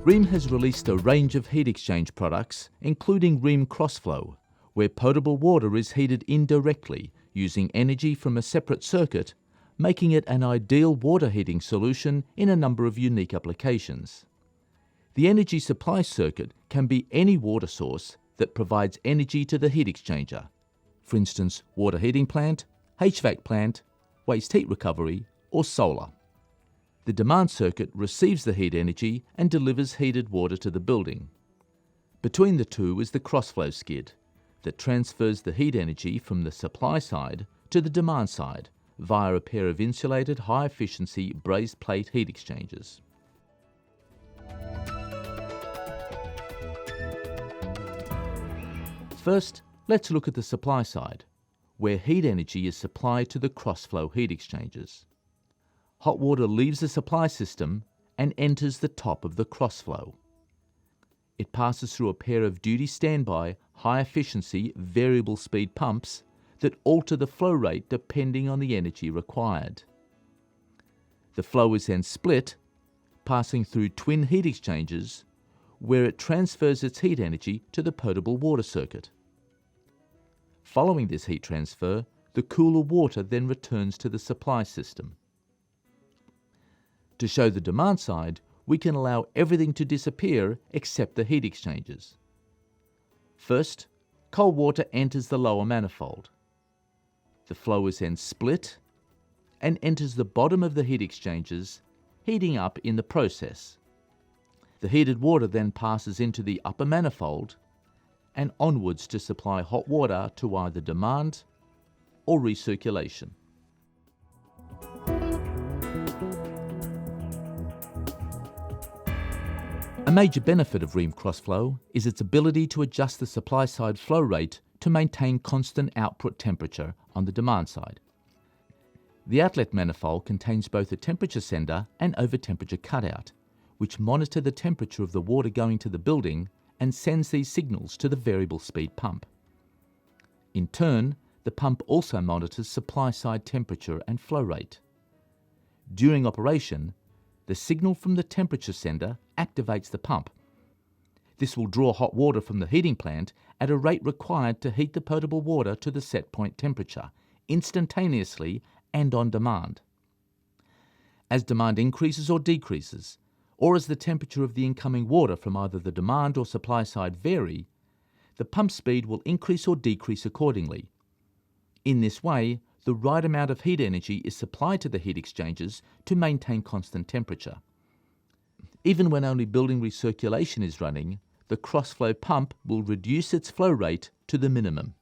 Rheem has released a range of heat exchange products, including Rheem Crossflow, where potable water is heated indirectly using energy from a separate circuit, making it an ideal water heating solution in a number of unique applications. The energy supply circuit can be any water source that provides energy to the heat exchanger. For instance, water heating plant, HVAC plant, waste heat recovery, or solar. The demand circuit receives the heat energy and delivers heated water to the building. Between the two is the crossflow skid that transfers the heat energy from the supply side to the demand side via a pair of insulated high-efficiency brazed plate heat exchangers. First, let's look at the supply side, where heat energy is supplied to the crossflow heat exchangers. Hot water leaves the supply system and enters the top of the crossflow. It passes through a pair of duty standby high-efficiency variable speed pumps that alter the flow rate depending on the energy required. The flow is then split, passing through twin heat exchangers, where it transfers its heat energy to the potable water circuit. Following this heat transfer, the cooler water then returns to the supply system. To show the demand side, we can allow everything to disappear except the heat exchangers. First, cold water enters the lower manifold. The flow is then split and enters the bottom of the heat exchangers, heating up in the process. The heated water then passes into the upper manifold and onwards to supply hot water to either demand or recirculation. A major benefit of Rheem Crossflow is its ability to adjust the supply side flow rate to maintain constant output temperature on the demand side. The outlet manifold contains both a temperature sender and over temperature cutout, which monitor the temperature of the water going to the building and sends these signals to the variable speed pump. In turn, the pump also monitors supply side temperature and flow rate. During operation, the signal from the temperature sender activates the pump. This will draw hot water from the heating plant at a rate required to heat the potable water to the set point temperature, instantaneously and on demand. As demand increases or decreases, or as the temperature of the incoming water from either the demand or supply side vary, the pump speed will increase or decrease accordingly. In this way, the right amount of heat energy is supplied to the heat exchangers to maintain constant temperature. Even when only building recirculation is running, the crossflow pump will reduce its flow rate to the minimum.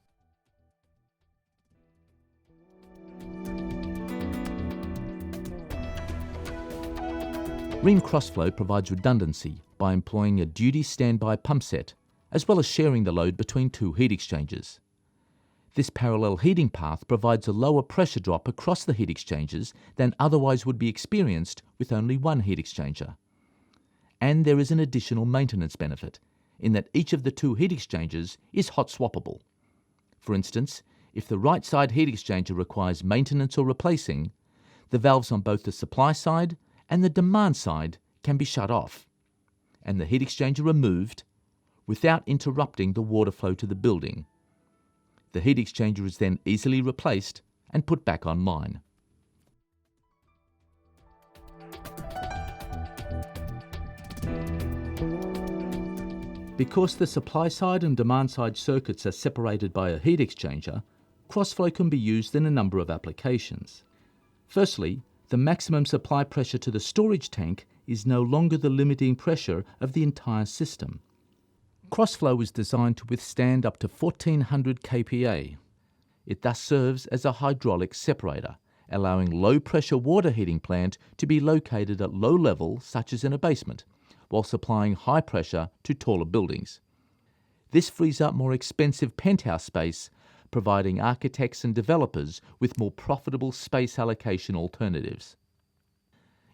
Rheem Crossflow provides redundancy by employing a duty standby pump set, as well as sharing the load between two heat exchangers. This parallel heating path provides a lower pressure drop across the heat exchangers than otherwise would be experienced with only one heat exchanger. And there is an additional maintenance benefit, in that each of the two heat exchangers is hot swappable. For instance, if the right side heat exchanger requires maintenance or replacing, the valves on both the supply side and the demand side can be shut off, and the heat exchanger removed without interrupting the water flow to the building. The heat exchanger is then easily replaced and put back online. Because the supply side and demand side circuits are separated by a heat exchanger, Crossflow can be used in a number of applications. Firstly, the maximum supply pressure to the storage tank is no longer the limiting pressure of the entire system. Crossflow is designed to withstand up to 1400 kPa. It thus serves as a hydraulic separator, allowing low-pressure water heating plant to be located at low level, such as in a basement, while supplying high pressure to taller buildings. This frees up more expensive penthouse space, providing architects and developers with more profitable space allocation alternatives.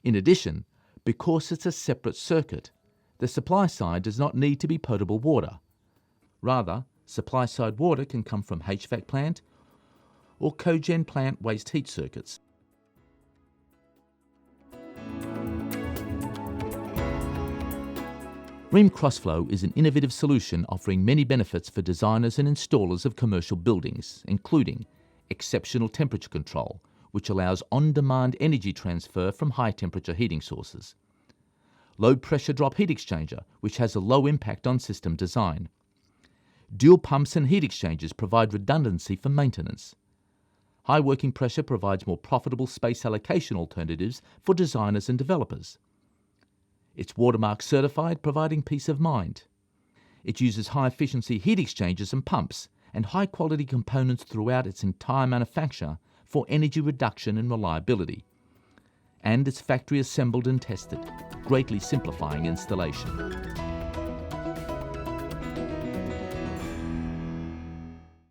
In addition, because it's a separate circuit, the supply side does not need to be potable water. Rather, supply side water can come from HVAC plant or cogen plant waste heat circuits. Rheem Crossflow is an innovative solution offering many benefits for designers and installers of commercial buildings, including exceptional temperature control, which allows on-demand energy transfer from high-temperature heating sources. Low pressure drop heat exchanger, which has a low impact on system design. Dual pumps and heat exchangers provide redundancy for maintenance. High working pressure provides more profitable space allocation alternatives for designers and developers. It's watermark certified, providing peace of mind. It uses high-efficiency heat exchangers and pumps and high-quality components throughout its entire manufacture for energy reduction and reliability. And it's factory assembled and tested, greatly simplifying installation.